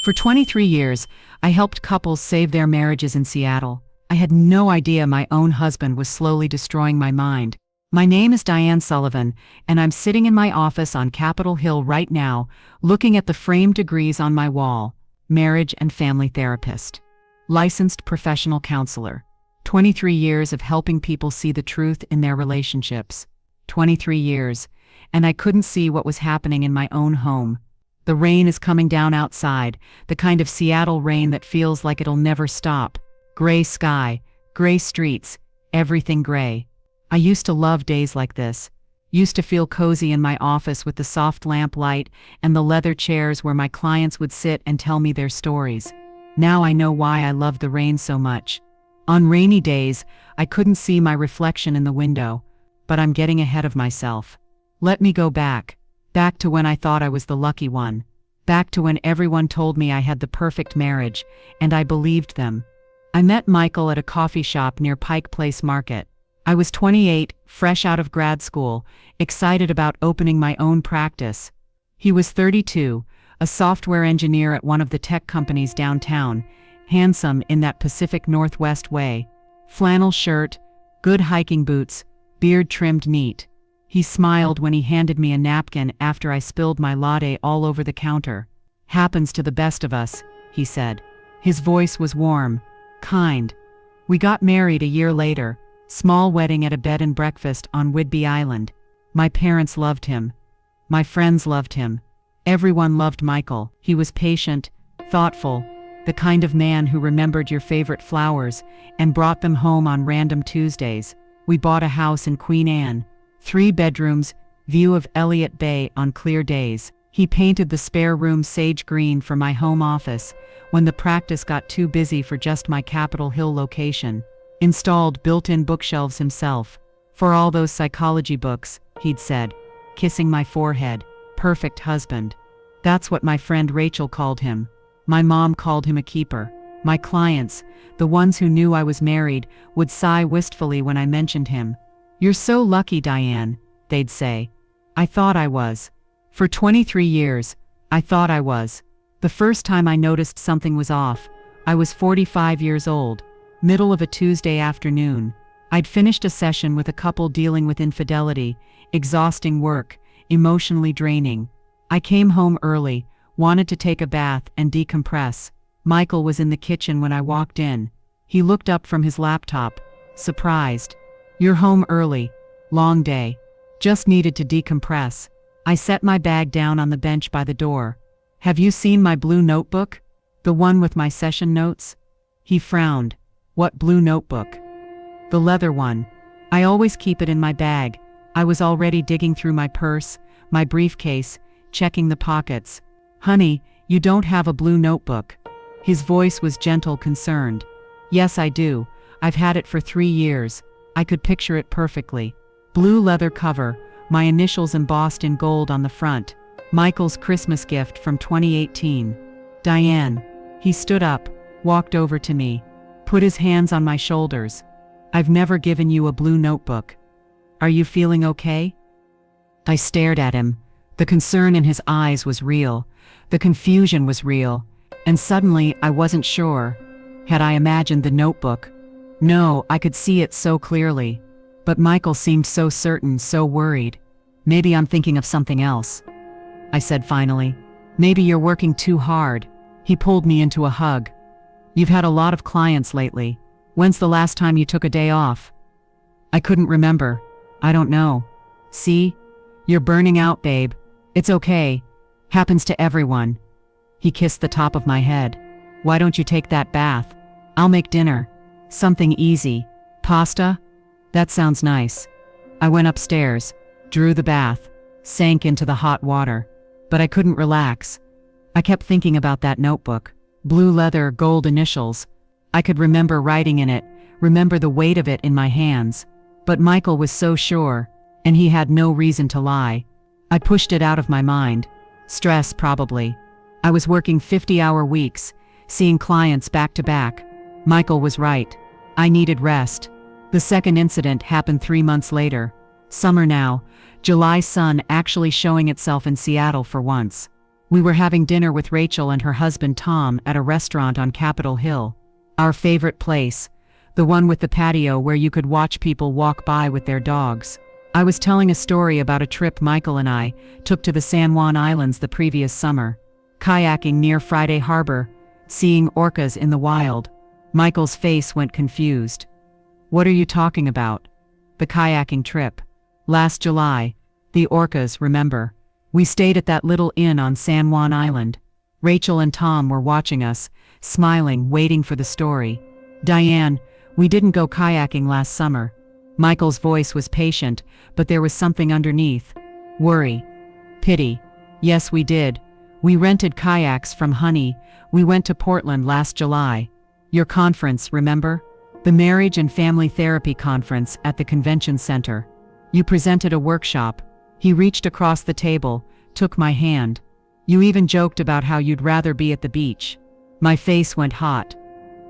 For 23 years, I helped couples save their marriages in Seattle. I had no idea my own husband was slowly destroying my mind. My name is Diane Sullivan, and I'm sitting in my office on Capitol Hill right now, looking at the framed degrees on my wall. Marriage and family therapist. Licensed professional counselor. 23 years of helping people see the truth in their relationships. 23 years, and I couldn't see what was happening in my own home. The rain is coming down outside, the kind of Seattle rain that feels like it'll never stop. Gray sky, gray streets, everything gray. I used to love days like this. Used to feel cozy in my office with the soft lamp light and the leather chairs where my clients would sit and tell me their stories. Now I know why I love the rain so much. On rainy days, I couldn't see my reflection in the window, but I'm getting ahead of myself. Let me go back to when I thought I was the lucky one. Back to when everyone told me I had the perfect marriage, and I believed them. I met Michael at a coffee shop near Pike Place Market. I was 28, fresh out of grad school, excited about opening my own practice. He was 32, a software engineer at one of the tech companies downtown, handsome in that Pacific Northwest way. Flannel shirt, good hiking boots, beard trimmed neat. He smiled when he handed me a napkin after I spilled my latte all over the counter. "Happens to the best of us," he said. His voice was warm, kind. We got married a year later, small wedding at a bed and breakfast on Whidbey Island. My parents loved him. My friends loved him. Everyone loved Michael. He was patient, thoughtful, the kind of man who remembered your favorite flowers and brought them home on random Tuesdays. We bought a house in Queen Anne. 3 bedrooms, view of Elliott Bay on clear days. He painted the spare room sage green for my home office when the practice got too busy for just my Capitol Hill location. Installed built-in bookshelves himself. "For all those psychology books," he'd said, kissing my forehead. "Perfect husband." That's what my friend Rachel called him. My mom called him a keeper. My clients, the ones who knew I was married, would sigh wistfully when I mentioned him. "You're so lucky, Diane," they'd say. I thought I was. For 23 years, I thought I was. The first time I noticed something was off, I was 45 years old, middle of a Tuesday afternoon. I'd finished a session with a couple dealing with infidelity, exhausting work, emotionally draining. I came home early, wanted to take a bath and decompress. Michael was in the kitchen when I walked in. He looked up from his laptop, surprised. "You're home early. Long day. Just needed to decompress." I set my bag down on the bench by the door. "Have you seen my blue notebook? The one with my session notes?" He frowned. "What blue notebook?" "The leather one. I always keep it in my bag." I was already digging through my purse, my briefcase, checking the pockets. "Honey, you don't have a blue notebook." His voice was gentle, concerned. "Yes, I do. I've had it for 3 years." I could picture it perfectly. Blue leather cover, my initials embossed in gold on the front. Michael's Christmas gift from 2018. "Diane." He stood up, walked over to me, put his hands on my shoulders. "I've never given you a blue notebook. Are you feeling okay?" I stared at him. The concern in his eyes was real. The confusion was real. And suddenly, I wasn't sure. Had I imagined the notebook? No, I could see it so clearly. But Michael seemed so certain, so worried. "Maybe I'm thinking of something else," I said finally. "Maybe you're working too hard." He pulled me into a hug. "You've had a lot of clients lately. When's the last time you took a day off?" I couldn't remember. "I don't know." "See? You're burning out, babe. It's okay. Happens to everyone." He kissed the top of my head. "Why don't you take that bath? I'll make dinner. Something easy. Pasta? That sounds nice." I went upstairs, drew the bath, sank into the hot water. But I couldn't relax. I kept thinking about that notebook. Blue leather, gold initials. I could remember writing in it, remember the weight of it in my hands. But Michael was so sure, and he had no reason to lie. I pushed it out of my mind. Stress, probably. I was working 50-hour weeks, seeing clients back to back. Michael was right. I needed rest. The second incident happened 3 months later. Summer now, July sun actually showing itself in Seattle for once. We were having dinner with Rachel and her husband Tom at a restaurant on Capitol Hill. Our favorite place, the one with the patio where you could watch people walk by with their dogs. I was telling a story about a trip Michael and I took to the San Juan Islands the previous summer, kayaking near Friday Harbor, seeing orcas in the wild. Michael's face went confused. "What are you talking about?" "The kayaking trip. Last July. The orcas, remember? We stayed at that little inn on San Juan Island." Rachel and Tom were watching us, smiling, waiting for the story. "Diane, we didn't go kayaking last summer." Michael's voice was patient, but there was something underneath. Worry. Pity. "Yes, we did. We rented kayaks from Honey. We went to Portland last July. Your conference, remember? The Marriage and Family Therapy Conference at the Convention Center. You presented a workshop." He reached across the table, took my hand. "You even joked about how you'd rather be at the beach." My face went hot.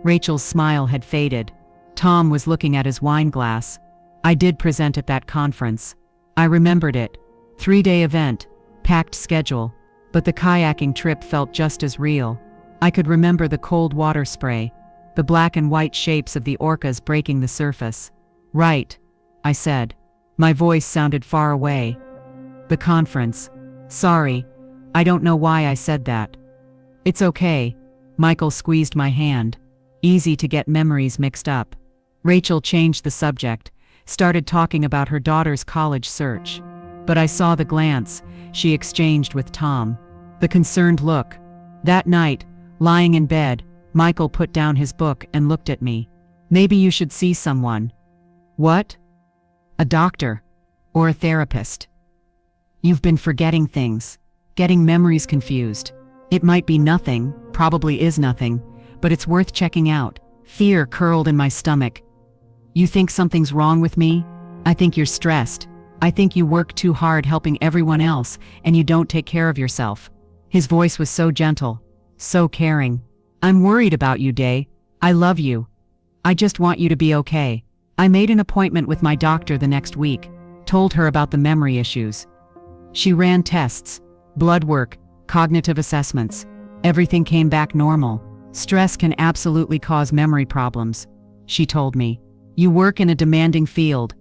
Rachel's smile had faded. Tom was looking at his wine glass. "I did present at that conference. I remembered it. 3-day event, packed schedule, but the kayaking trip felt just as real. I could remember the cold water spray, the black and white shapes of the orcas breaking the surface." "Right," I said. My voice sounded far away. "The conference. Sorry, I don't know why I said that." "It's okay." Michael squeezed my hand. Easy to get memories mixed up. Rachel changed the subject, started talking about her daughter's college search. But I saw the glance she exchanged with Tom. The concerned look. That night, lying in bed, Michael put down his book and looked at me. "Maybe you should see someone." "What?" "A doctor. Or a therapist. You've been forgetting things, getting memories confused. It might be nothing, probably is nothing, but it's worth checking out." Fear curled in my stomach. "You think something's wrong with me? I think you're stressed. I think you work too hard helping everyone else and you don't take care of yourself." His voice was so gentle, so caring. "I'm worried about you, Day. I love you. I just want you to be okay." I made an appointment with my doctor the next week, told her about the memory issues. She ran tests, blood work, cognitive assessments. Everything came back normal. "Stress can absolutely cause memory problems," she told me. "You work in a demanding field.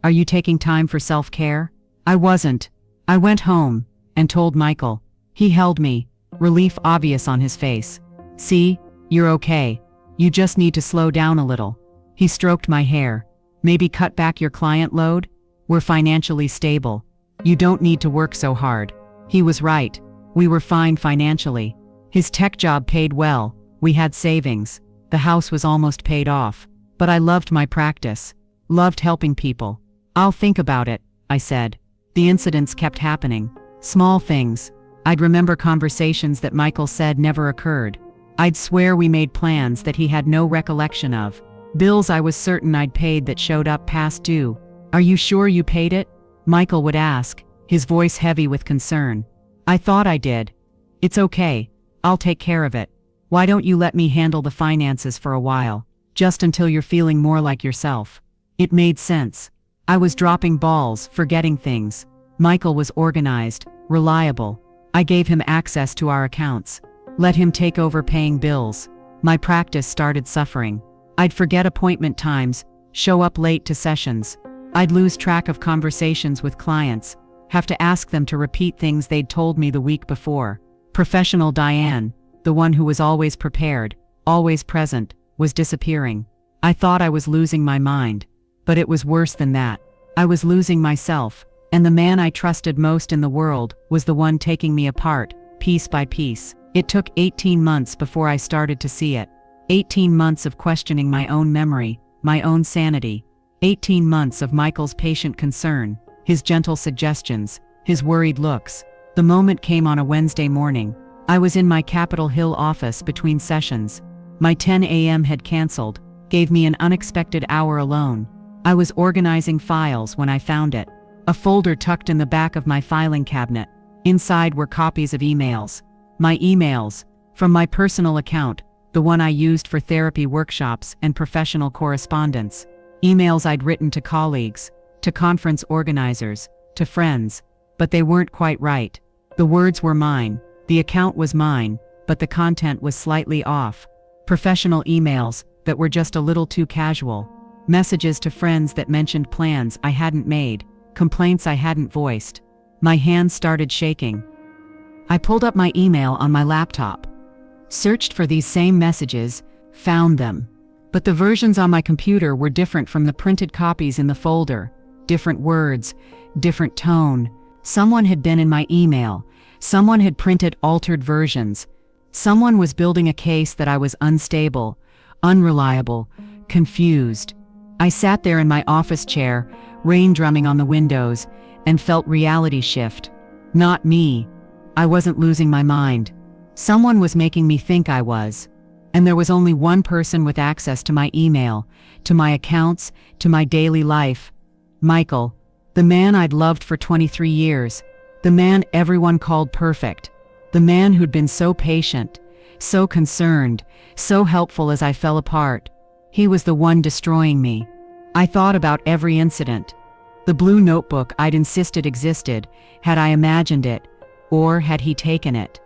Are you taking time for self-care?" I wasn't. I went home and told Michael. He held me, relief obvious on his face. "See, you're okay. You just need to slow down a little." He stroked my hair. "Maybe cut back your client load? We're financially stable. You don't need to work so hard." He was right. We were fine financially. His tech job paid well. We had savings. The house was almost paid off. But I loved my practice. Loved helping people. "I'll think about it," I said. The incidents kept happening. Small things. I'd remember conversations that Michael said never occurred. I'd swear we made plans that he had no recollection of. Bills I was certain I'd paid that showed up past due. "Are you sure you paid it?" Michael would ask, his voice heavy with concern. I thought I did. "It's okay. I'll take care of it. Why don't you let me handle the finances for a while? Just until you're feeling more like yourself." It made sense. I was dropping balls, forgetting things. Michael was organized, reliable. I gave him access to our accounts. Let him take over paying bills. My practice started suffering. I'd forget appointment times, show up late to sessions. I'd lose track of conversations with clients, have to ask them to repeat things they'd told me the week before. Professional Diane, the one who was always prepared, always present, was disappearing. I thought I was losing my mind. But it was worse than that. I was losing myself, and the man I trusted most in the world was the one taking me apart, piece by piece. It took 18 months before I started to see it. 18 months of questioning my own memory, my own sanity. 18 months of Michael's patient concern, his gentle suggestions, his worried looks. The moment came on a Wednesday morning. I was in my Capitol Hill office between sessions. My 10 a.m. had canceled, gave me an unexpected hour alone. I was organizing files when I found it. A folder tucked in the back of my filing cabinet. Inside were copies of emails. My emails, from my personal account, the one I used for therapy workshops and professional correspondence. Emails I'd written to colleagues, to conference organizers, to friends, but they weren't quite right. The words were mine, The account was mine, but the content was slightly off. Professional emails that were just a little too casual. Messages to friends that mentioned plans I hadn't made, complaints I hadn't voiced. My hands started shaking. I pulled up my email on my laptop, searched for these same messages, found them. But the versions on my computer were different from the printed copies in the folder. Different words, different tone. Someone had been in my email. Someone had printed altered versions. Someone was building a case that I was unstable, unreliable, confused. I sat there in my office chair, rain drumming on the windows, and felt reality shift. Not me. I wasn't losing my mind. Someone was making me think I was. And there was only one person with access to my email, to my accounts, to my daily life. Michael, the man I'd loved for 23 years, the man everyone called perfect, the man who'd been so patient, so concerned, so helpful as I fell apart. He was the one destroying me. I thought about every incident. The blue notebook I'd insisted existed, had I imagined it, or had he taken it?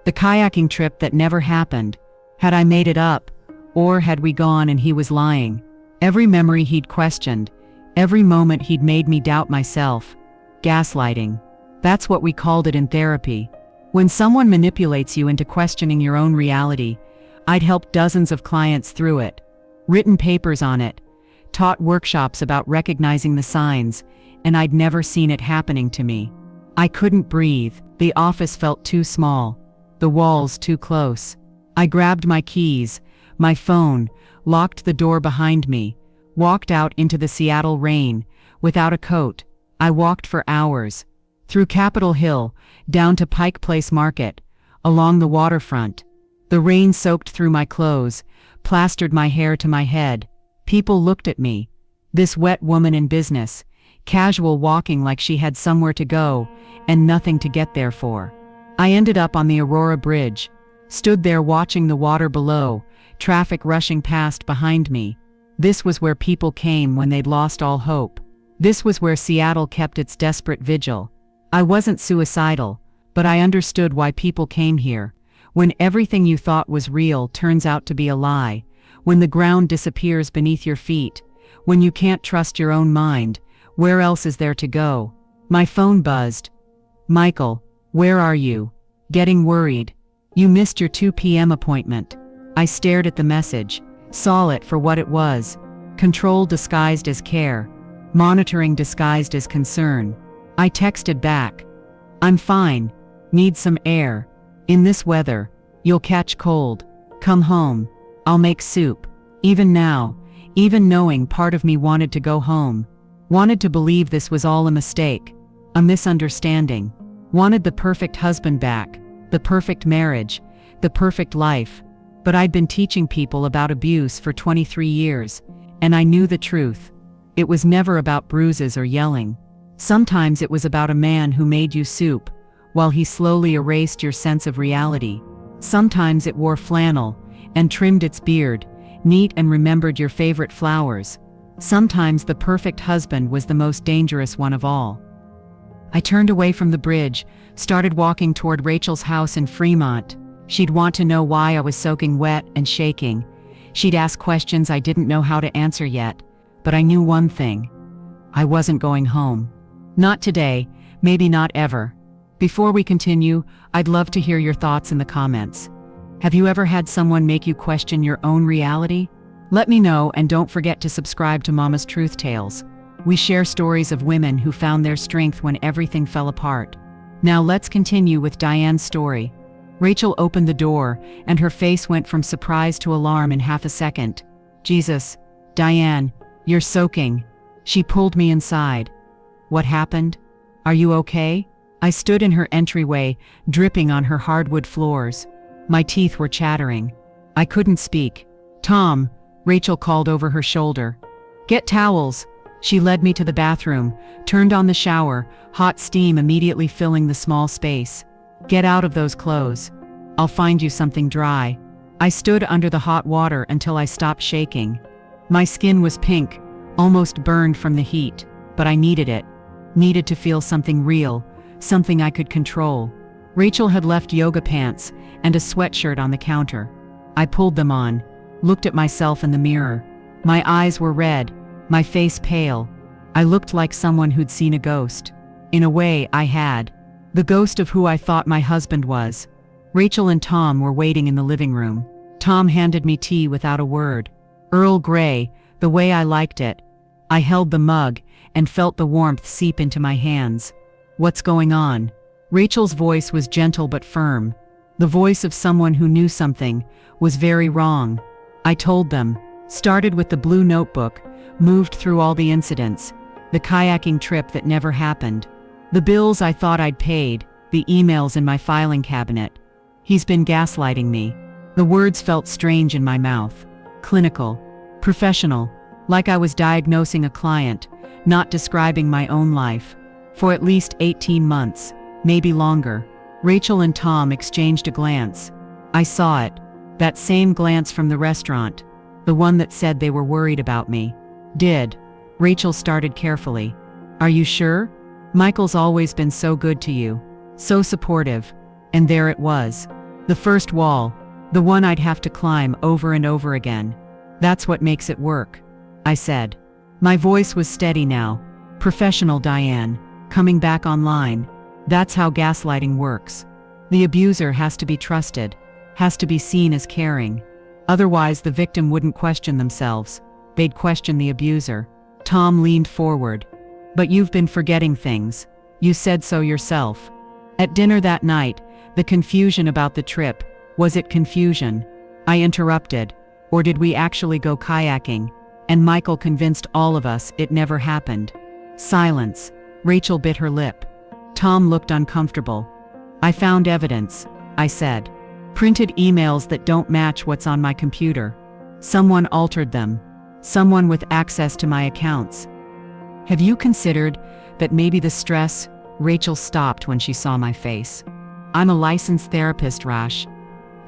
The kayaking trip that never happened, had I made it up, or had we gone and he was lying? Every memory he'd questioned, every moment he'd made me doubt myself. Gaslighting. That's what we called it in therapy. When someone manipulates you into questioning your own reality. I'd helped dozens of clients through it, written papers on it, taught workshops about recognizing the signs, and I'd never seen it happening to me. I couldn't breathe. The office felt too small, the walls too close. I grabbed my keys, my phone, locked the door behind me, walked out into the Seattle rain, without a coat. I walked for hours. Through Capitol Hill, down to Pike Place Market, along the waterfront. The rain soaked through my clothes, plastered my hair to my head. People looked at me. This wet woman in business, casual walking like she had somewhere to go, and nothing to get there for. I ended up on the Aurora Bridge, stood there watching the water below, traffic rushing past behind me. This was where people came when they'd lost all hope. This was where Seattle kept its desperate vigil. I wasn't suicidal, but I understood why people came here. When everything you thought was real turns out to be a lie, when the ground disappears beneath your feet, when you can't trust your own mind, where else is there to go? My phone buzzed. Michael, where are you? Getting worried. You missed your 2 p.m. appointment. I stared at the message, saw it for what it was. Control disguised as care. Monitoring disguised as concern. I texted back. I'm fine. Need some air. In this weather, you'll catch cold. Come home. I'll make soup. Even now, even knowing part of me wanted to go home. Wanted to believe this was all a mistake. A misunderstanding. Wanted the perfect husband back. The perfect marriage. The perfect life. But I'd been teaching people about abuse for 23 years, and I knew the truth. It was never about bruises or yelling. Sometimes it was about a man who made you soup, while he slowly erased your sense of reality. Sometimes it wore flannel, and trimmed its beard, neat and remembered your favorite flowers. Sometimes the perfect husband was the most dangerous one of all. I turned away from the bridge, started walking toward Rachel's house in Fremont. She'd want to know why I was soaking wet and shaking. She'd ask questions I didn't know how to answer yet, but I knew one thing. I wasn't going home. Not today, maybe not ever. Before we continue, I'd love to hear your thoughts in the comments. Have you ever had someone make you question your own reality? Let me know, and don't forget to subscribe to Mama's Truth Tales. We share stories of women who found their strength when everything fell apart. Now let's continue with Diane's story. Rachel opened the door, and her face went from surprise to alarm in half a second. Jesus, Diane, you're soaking. She pulled me inside. What happened? Are you okay? I stood in her entryway, dripping on her hardwood floors. My teeth were chattering. I couldn't speak. Tom, Rachel called over her shoulder. Get towels. She led me to the bathroom, turned on the shower, hot steam immediately filling the small space. Get out of those clothes. I'll find you something dry. I stood under the hot water until I stopped shaking. My skin was pink, almost burned from the heat, but I needed it. Needed to feel something real, something I could control. Rachel had left yoga pants and a sweatshirt on the counter. I pulled them on, looked at myself in the mirror. My eyes were red, my face pale. I looked like someone who'd seen a ghost. In a way, I had. The ghost of who I thought my husband was. Rachel and Tom were waiting in the living room. Tom handed me tea without a word. Earl Grey, the way I liked it. I held the mug and felt the warmth seep into my hands. "What's going on?" Rachel's voice was gentle but firm. The voice of someone who knew something was very wrong. I told them, started with the blue notebook, moved through all the incidents, the kayaking trip that never happened, the bills I thought I'd paid, the emails in my filing cabinet. He's been gaslighting me. The words felt strange in my mouth. Clinical. Professional. Like I was diagnosing a client, not describing my own life. For at least 18 months, maybe longer. Rachel and Tom exchanged a glance. I saw it. That same glance from the restaurant. The one that said they were worried about me. Did. Rachel started carefully. "Are you sure? Michael's always been so good to you. So supportive." And there it was. The first wall. The one I'd have to climb over and over again. "That's what makes it work," I said. My voice was steady now. "Professional Diane. Coming back online. That's how gaslighting works. The abuser has to be trusted, has to be seen as caring. Otherwise the victim wouldn't question themselves. They'd question the abuser." Tom leaned forward. "But you've been forgetting things. You said so yourself." At dinner that night, the confusion about the trip, was it confusion? I interrupted. Or did we actually go kayaking? And Michael convinced all of us it never happened. Silence. Rachel bit her lip. Tom looked uncomfortable. "I found evidence," I said. "Printed emails that don't match what's on my computer. Someone altered them. Someone with access to my accounts. Have you considered that maybe the stress?" Rachel stopped when she saw my face. "I'm a licensed therapist, Rash.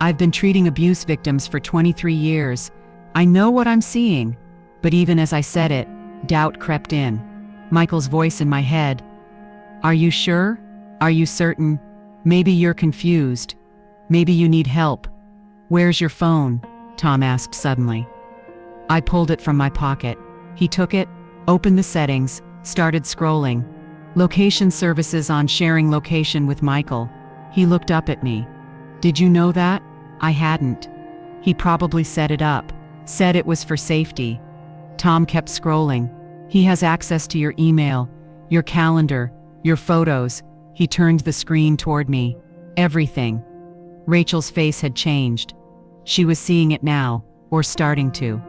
I've been treating abuse victims for 23 years. I know what I'm seeing." But even as I said it, doubt crept in. Michael's voice in my head. "Are you sure? Are you certain? Maybe you're confused. Maybe you need help." "Where's your phone?" Tom asked suddenly. I pulled it from my pocket. He took it, opened the settings, started scrolling. Location services on, sharing location with Michael. He looked up at me. "Did you know that?" I hadn't. "He probably set it up. Said it was for safety." Tom kept scrolling. "He has access to your email, your calendar, your photos." He turned the screen toward me. "Everything." Rachel's face had changed. She was seeing it now, or starting to.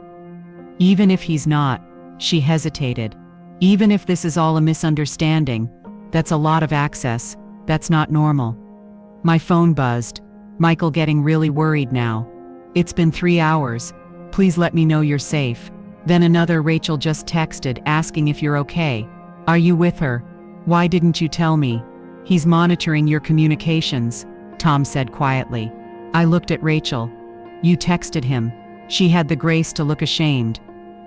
"Even if he's not," she hesitated. "Even if this is all a misunderstanding, that's a lot of access. That's not normal." My phone buzzed. Michael getting really worried now. "It's been 3 hours. Please let me know you're safe." Then another. "Rachel just texted asking if you're okay. Are you with her? Why didn't you tell me?" "He's monitoring your communications," Tom said quietly. I looked at Rachel. "You texted him." She had the grace to look ashamed.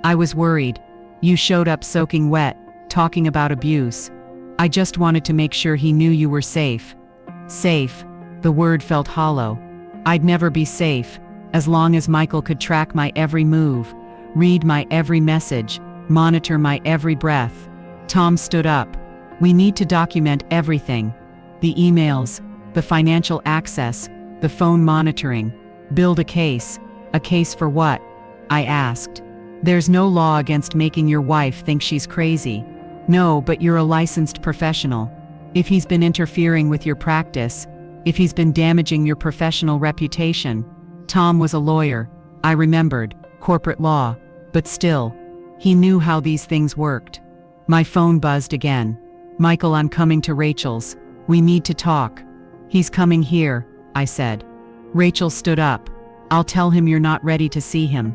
"I was worried. You showed up soaking wet, talking about abuse. I just wanted to make sure he knew you were safe." Safe. The word felt hollow. I'd never be safe, as long as Michael could track my every move, read my every message, monitor my every breath. Tom stood up. "We need to document everything. The emails, the financial access, the phone monitoring. Build a case." "A case for what?" I asked. "There's no law against making your wife think she's crazy." "No, but you're a licensed professional. If he's been interfering with your practice, if he's been damaging your professional reputation." Tom was a lawyer, I remembered, corporate law, but still, he knew how these things worked. My phone buzzed again. "Michael, I'm coming to Rachel's. We need to talk." "He's coming here," I said. Rachel stood up. "I'll tell him you're not ready to see him."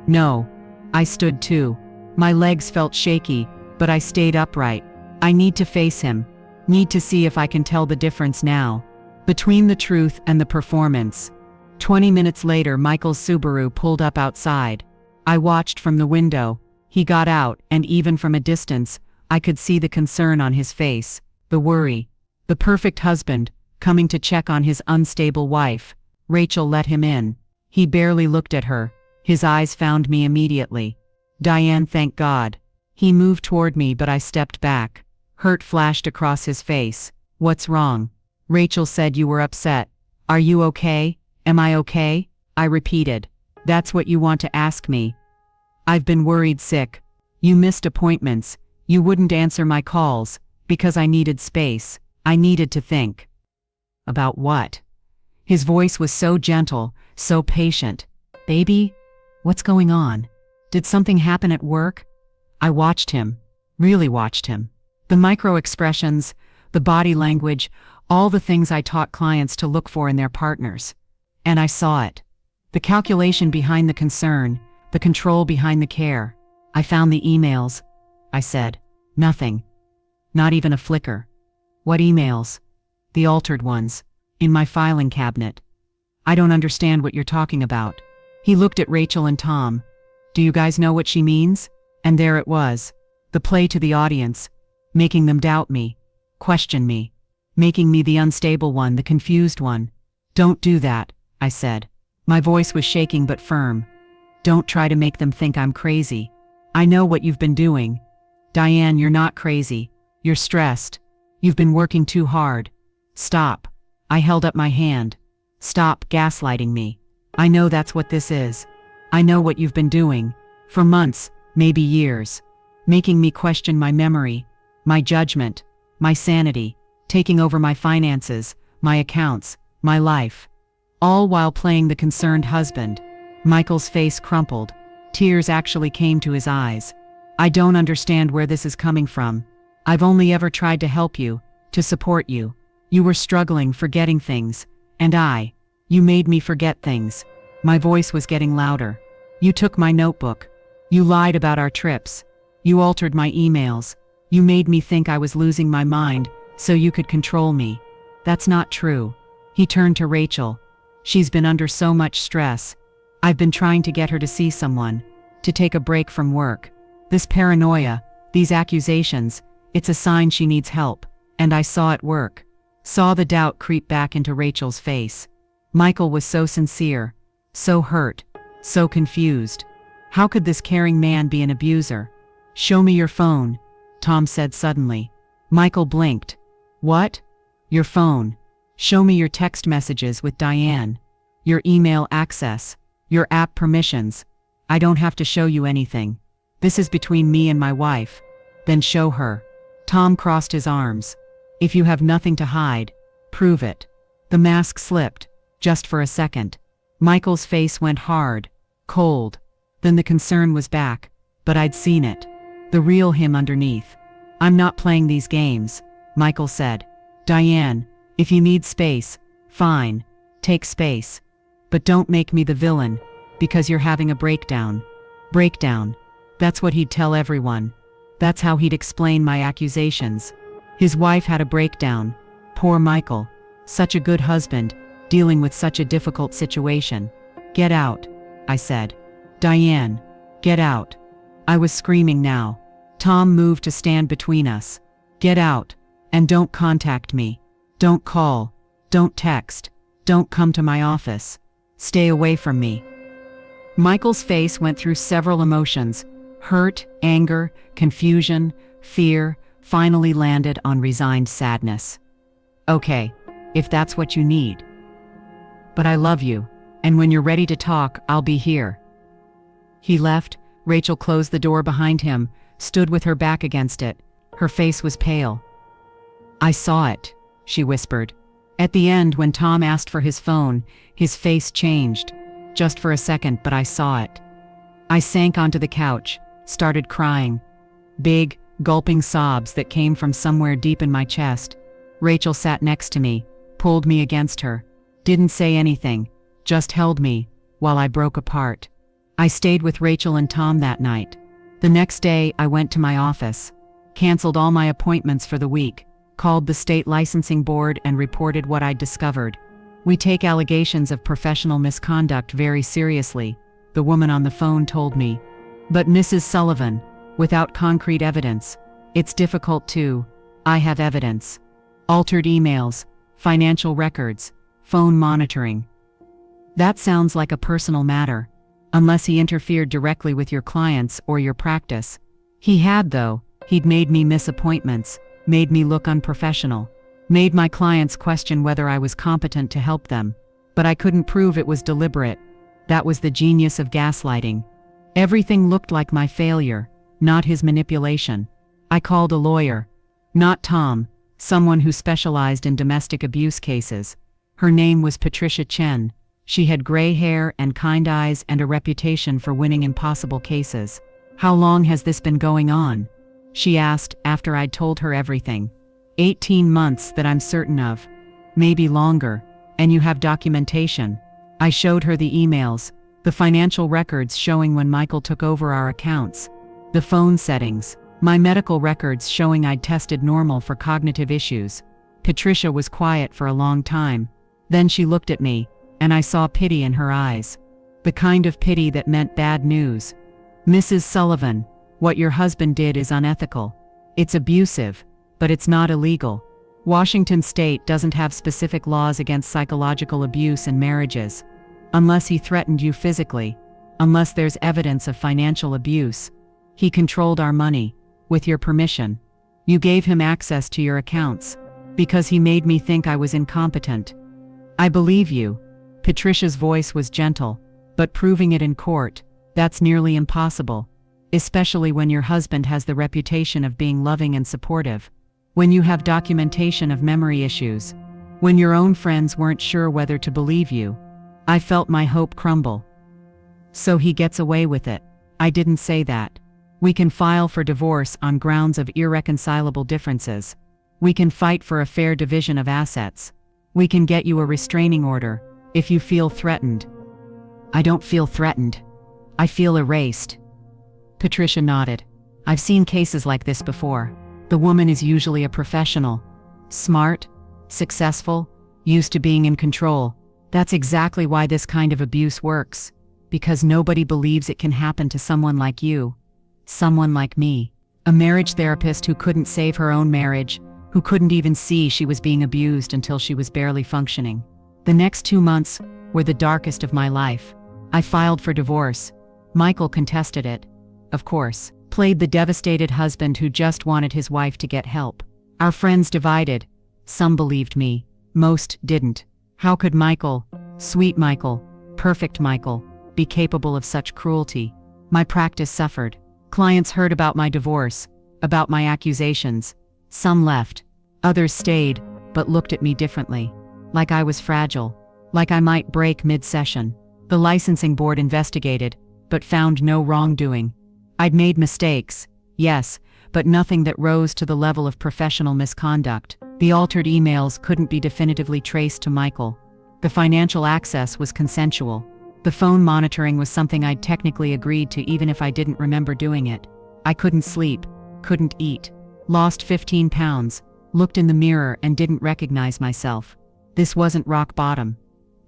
"No." I stood too. My legs felt shaky, but I stayed upright. "I need to face him. Need to see if I can tell the difference now. Between the truth and the performance." 20 minutes later, Michael's Subaru pulled up outside. I watched from the window. He got out, and even from a distance, I could see the concern on his face, the worry. The perfect husband, coming to check on his unstable wife. Rachel let him in. He barely looked at her. His eyes found me immediately. Diane, thank God. He moved toward me, but I stepped back. Hurt flashed across his face. What's wrong? Rachel said you were upset. Are you okay? Am I okay? I repeated. That's what you want to ask me. I've been worried sick. You missed appointments. You wouldn't answer my calls, because I needed space. I needed to think. About what? His voice was so gentle, so patient. Baby, what's going on? Did something happen at work? I watched him, really watched him. The micro expressions, the body language, all the things I taught clients to look for in their partners. And I saw it. The calculation behind the concern, the control behind the care. I found the emails. I said, nothing. Not even a flicker. What emails? The altered ones. In my filing cabinet. I don't understand what you're talking about. He looked at Rachel and Tom. Do you guys know what she means? And there it was. The play to the audience. Making them doubt me. Question me. Making me the unstable one, the confused one. Don't do that, I said. My voice was shaking but firm. Don't try to make them think I'm crazy. I know what you've been doing. Diane, you're not crazy. You're stressed. You've been working too hard. Stop. I held up my hand. Stop gaslighting me. I know that's what this is. I know what you've been doing. For months, maybe years. Making me question my memory, my judgment, my sanity, taking over my finances, my accounts, my life. All while playing the concerned husband. Michael's face crumpled. Tears actually came to his eyes. I don't understand where this is coming from. I've only ever tried to help you, to support you. You were struggling, forgetting things. And you made me forget things. My voice was getting louder. You took my notebook. You lied about our trips. You altered my emails. You made me think I was losing my mind, so you could control me. That's not true. He turned to Rachel. She's been under so much stress. I've been trying to get her to see someone, to take a break from work. This paranoia, these accusations, it's a sign she needs help. And I saw it work. Saw the doubt creep back into Rachel's face. Michael was so sincere, so hurt, so confused. How could this caring man be an abuser? Show me your phone, Tom said suddenly. Michael blinked. What? Your phone. Show me your text messages with Diane. Your email access. Your app permissions. I don't have to show you anything. This is between me and my wife. Then show her. Tom crossed his arms. If you have nothing to hide, prove it. The mask slipped, just for a second. Michael's face went hard, cold. Then the concern was back, but I'd seen it. The real him underneath. I'm not playing these games, Michael said. Diane, if you need space, fine, take space. But don't make me the villain, because you're having a breakdown. Breakdown. That's what he'd tell everyone. That's how he'd explain my accusations. His wife had a breakdown. Poor Michael. Such a good husband, dealing with such a difficult situation. Get out, I said. Diane, get out. I was screaming now. Tom moved to stand between us. Get out, and don't contact me. Don't call. Don't text. Don't come to my office. Stay away from me. Michael's face went through several emotions. Hurt, anger, confusion, fear, finally landed on resigned sadness. Okay, if that's what you need. But I love you, and when you're ready to talk, I'll be here. He left. Rachel closed the door behind him, stood with her back against it. Her face was pale. I saw it, she whispered. At the end, when Tom asked for his phone, his face changed. Just for a second, but I saw it. I sank onto the couch, started crying. Big, gulping sobs that came from somewhere deep in my chest. Rachel sat next to me, pulled me against her. Didn't say anything, just held me, while I broke apart. I stayed with Rachel and Tom that night. The next day, I went to my office, canceled all my appointments for the week, called the state licensing board and reported what I'd discovered. We take allegations of professional misconduct very seriously, the woman on the phone told me. But Mrs. Sullivan, without concrete evidence, it's difficult to. I have evidence. Altered emails, financial records, phone monitoring. That sounds like a personal matter, unless he interfered directly with your clients or your practice. He had, though. He'd made me miss appointments, made me look unprofessional, made my clients question whether I was competent to help them. But I couldn't prove it was deliberate. That was the genius of gaslighting. Everything looked like my failure, not his manipulation. I called a lawyer. Not Tom, someone who specialized in domestic abuse cases. Her name was Patricia Chen. She had gray hair and kind eyes and a reputation for winning impossible cases. "How long has this been going on?" she asked after I'd told her everything. 18 months that I'm certain of. Maybe longer. And you have documentation. I showed her the emails, the financial records showing when Michael took over our accounts, the phone settings, my medical records showing I'd tested normal for cognitive issues. Patricia was quiet for a long time. Then she looked at me, and I saw pity in her eyes. The kind of pity that meant bad news. "Mrs. Sullivan, what your husband did is unethical. It's abusive, but it's not illegal. Washington state doesn't have specific laws against psychological abuse in marriages. Unless he threatened you physically, unless there's evidence of financial abuse. He controlled our money, with your permission. You gave him access to your accounts, because he made me think I was incompetent. I believe you." Patricia's voice was gentle, but proving it in court, that's nearly impossible. Especially when your husband has the reputation of being loving and supportive. When you have documentation of memory issues. When your own friends weren't sure whether to believe you. I felt my hope crumble. "So he gets away with it." I didn't say that. "We can file for divorce on grounds of irreconcilable differences. We can fight for a fair division of assets. We can get you a restraining order, if you feel threatened." "I don't feel threatened. I feel erased." Patricia nodded. "I've seen cases like this before. The woman is usually a professional. Smart, successful, used to being in control. That's exactly why this kind of abuse works. Because nobody believes it can happen to someone like you. Someone like me. A marriage therapist who couldn't save her own marriage, who couldn't even see she was being abused until she was barely functioning. The next 2 months were the darkest of my life. I filed for divorce. Michael contested it. Of course. Played the devastated husband who just wanted his wife to get help. Our friends divided. Some believed me. Most didn't. How could Michael, sweet Michael, perfect Michael, be capable of such cruelty? My practice suffered. Clients heard about my divorce, about my accusations. Some left. Others stayed, but looked at me differently. Like I was fragile. Like I might break mid-session. The licensing board investigated, but found no wrongdoing. I'd made mistakes, yes, but nothing that rose to the level of professional misconduct. The altered emails couldn't be definitively traced to Michael. The financial access was consensual. The phone monitoring was something I'd technically agreed to even if I didn't remember doing it. I couldn't sleep, couldn't eat. Lost 15 pounds, looked in the mirror and didn't recognize myself. This wasn't rock bottom.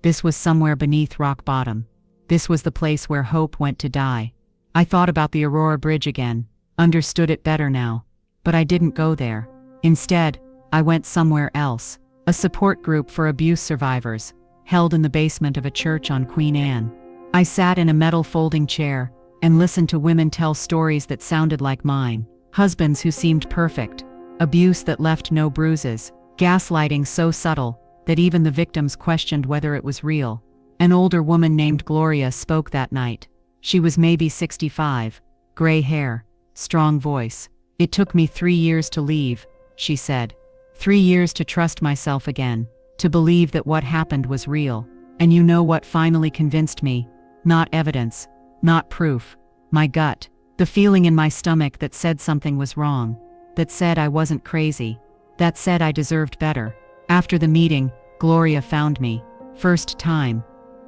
This was somewhere beneath rock bottom. This was the place where hope went to die. I thought about the Aurora Bridge again, understood it better now. But I didn't go there. Instead, I went somewhere else. A support group for abuse survivors, held in the basement of a church on Queen Anne. I sat in a metal folding chair and listened to women tell stories that sounded like mine. Husbands who seemed perfect. Abuse that left no bruises. Gaslighting so subtle that even the victims questioned whether it was real. An older woman named Gloria spoke that night. She was maybe 65, gray hair, strong voice. "It took me 3 years to leave," she said. 3 years to trust myself again, to believe that what happened was real. And you know what finally convinced me? Not evidence, not proof. My gut, the feeling in my stomach that said something was wrong, that said I wasn't crazy, that said I deserved better. After the meeting, Gloria found me. First time.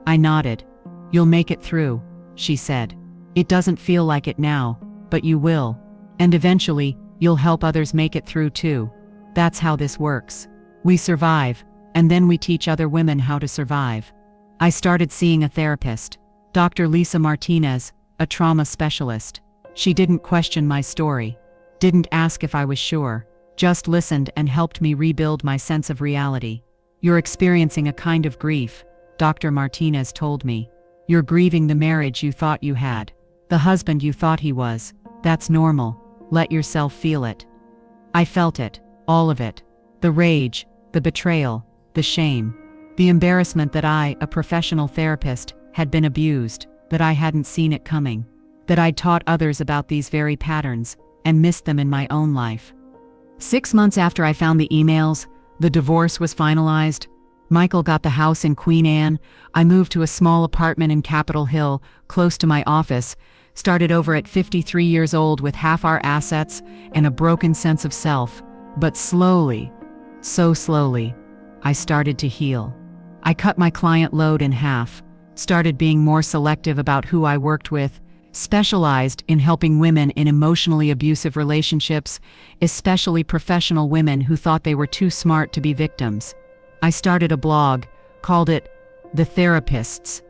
I nodded. "You'll make it through," she said. "It doesn't feel like it now, but you will. And eventually, you'll help others make it through too. That's how this works. We survive, and then we teach other women how to survive." I started seeing a therapist, Dr. Lisa Martinez, a trauma specialist. She didn't question my story, didn't ask if I was sure, just listened and helped me rebuild my sense of reality. You're experiencing a kind of grief, Dr. Martinez told me. You're grieving the marriage you thought you had, the husband you thought he was. That's normal. Let yourself feel it. I felt it, all of it. The rage, the betrayal, the shame, the embarrassment that I, a professional therapist, had been abused, that I hadn't seen it coming, that I'd taught others about these very patterns, and missed them in my own life. 6 months after I found the emails, the divorce was finalized. Michael got the house in Queen Anne. I moved to a small apartment in Capitol Hill, close to my office, started over at 53 years old with half our assets and a broken sense of self. But slowly, so slowly, I started to heal. I cut my client load in half, started being more selective about who I worked with, specialized in helping women in emotionally abusive relationships, especially professional women who thought they were too smart to be victims. I started a blog, called it The Therapist's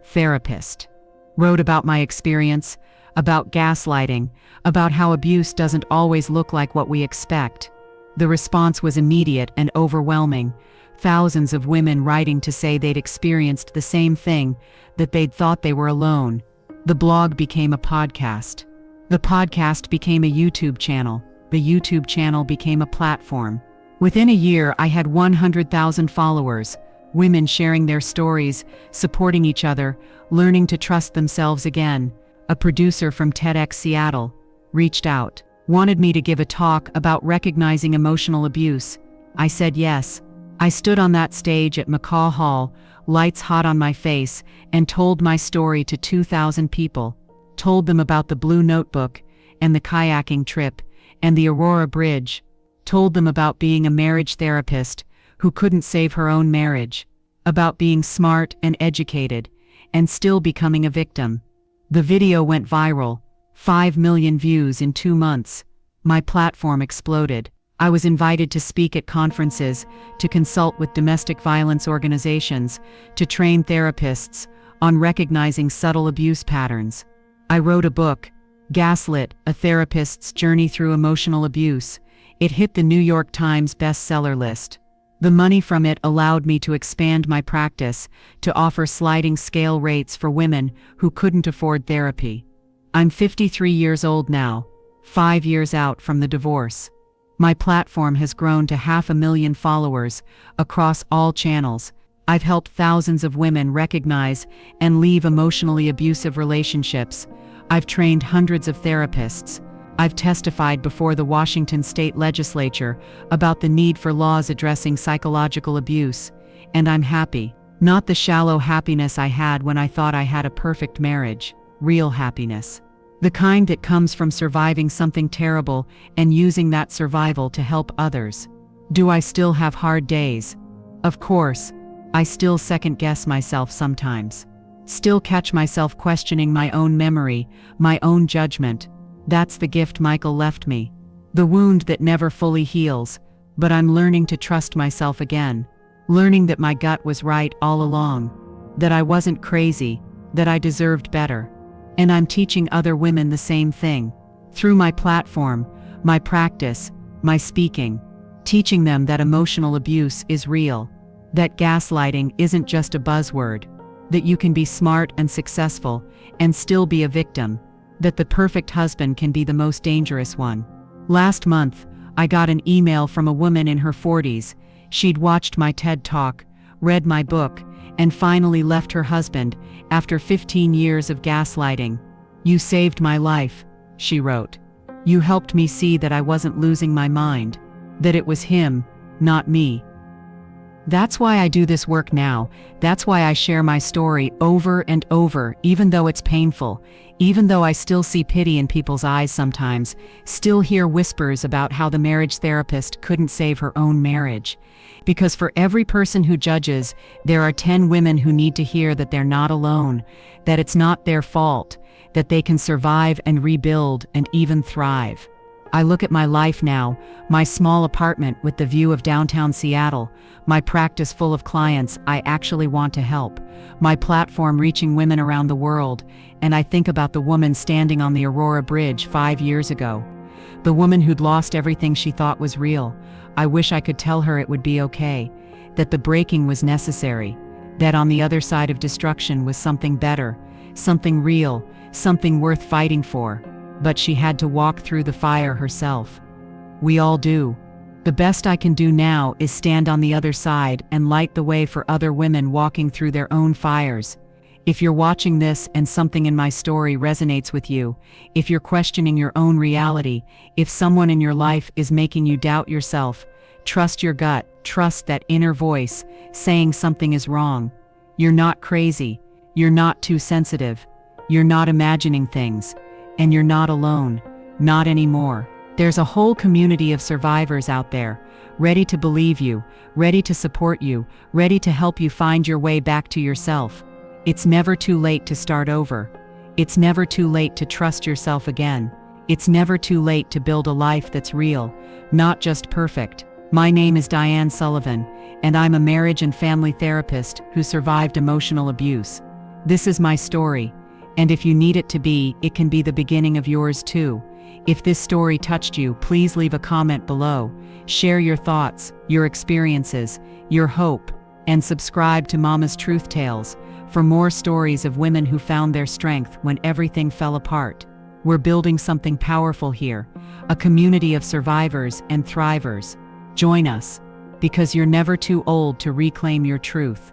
Therapist. Wrote about my experience, about gaslighting, about how abuse doesn't always look like what we expect. The response was immediate and overwhelming. Thousands of women writing to say they'd experienced the same thing, that they'd thought they were alone. The blog became a podcast. The podcast became a YouTube channel. The YouTube channel became a platform. Within a year, I had 100,000 followers, women sharing their stories, supporting each other, learning to trust themselves again. A producer from TEDx Seattle reached out, wanted me to give a talk about recognizing emotional abuse. I said yes. I stood on that stage at McCaw Hall, lights hot on my face, and told my story to 2,000 people. Told them about the Blue Notebook, and the kayaking trip, and the Aurora Bridge. Told them about being a marriage therapist who couldn't save her own marriage, about being smart and educated, and still becoming a victim. The video went viral, 5 million views in 2 months. My platform exploded. I was invited to speak at conferences, to consult with domestic violence organizations, to train therapists on recognizing subtle abuse patterns. I wrote a book, Gaslit, A Therapist's Journey Through Emotional Abuse. It hit the New York Times bestseller list. The money from it allowed me to expand my practice, to offer sliding scale rates for women who couldn't afford therapy. I'm 53 years old now, 5 years out from the divorce. My platform has grown to 500,000 followers across all channels. I've helped thousands of women recognize and leave emotionally abusive relationships. I've trained hundreds of therapists. I've testified before the Washington State Legislature about the need for laws addressing psychological abuse. And I'm happy. Not the shallow happiness I had when I thought I had a perfect marriage. Real happiness. The kind that comes from surviving something terrible and using that survival to help others. Do I still have hard days? Of course. I still second-guess myself sometimes. Still catch myself questioning my own memory, my own judgment. That's the gift Michael left me. The wound that never fully heals, but I'm learning to trust myself again. Learning that my gut was right all along. That I wasn't crazy, that I deserved better. And I'm teaching other women the same thing. Through my platform, my practice, my speaking. Teaching them that emotional abuse is real. That gaslighting isn't just a buzzword. That you can be smart and successful, and still be a victim. That the perfect husband can be the most dangerous one. Last month, I got an email from a woman in her 40s. She'd watched my TED Talk, read my book, and finally left her husband after 15 years of gaslighting. "You saved my life," she wrote. "You helped me see that I wasn't losing my mind, that it was him, not me." That's why I do this work now. That's why I share my story over and over, even though it's painful, even though I still see pity in people's eyes sometimes, still hear whispers about how the marriage therapist couldn't save her own marriage. Because for every person who judges, there are 10 women who need to hear that they're not alone, that it's not their fault, that they can survive and rebuild and even thrive. I look at my life now, my small apartment with the view of downtown Seattle, my practice full of clients I actually want to help, my platform reaching women around the world, and I think about the woman standing on the Aurora Bridge 5 years ago. The woman who'd lost everything she thought was real. I wish I could tell her it would be okay. that the breaking was necessary, that on the other side of destruction was something better, something real, something worth fighting for. But she had to walk through the fire herself. We all do. The best I can do now is stand on the other side and light the way for other women walking through their own fires. If you're watching this and something in my story resonates with you, if you're questioning your own reality, if someone in your life is making you doubt yourself, trust your gut, trust that inner voice saying something is wrong. You're not crazy, you're not too sensitive, you're not imagining things, and you're not alone, not anymore. There's a whole community of survivors out there, ready to believe you, ready to support you, ready to help you find your way back to yourself. It's never too late to start over. It's never too late to trust yourself again. It's never too late to build a life that's real, not just perfect. My name is Diane Sullivan, and I'm a marriage and family therapist who survived emotional abuse. This is my story, and if you need it to be, it can be the beginning of yours too. If this story touched you, please leave a comment below. Share your thoughts, your experiences, your hope, and subscribe to Mama's Truth Tales for more stories of women who found their strength when everything fell apart. We're building something powerful here, a community of survivors and thrivers. Join us, because you're never too old to reclaim your truth.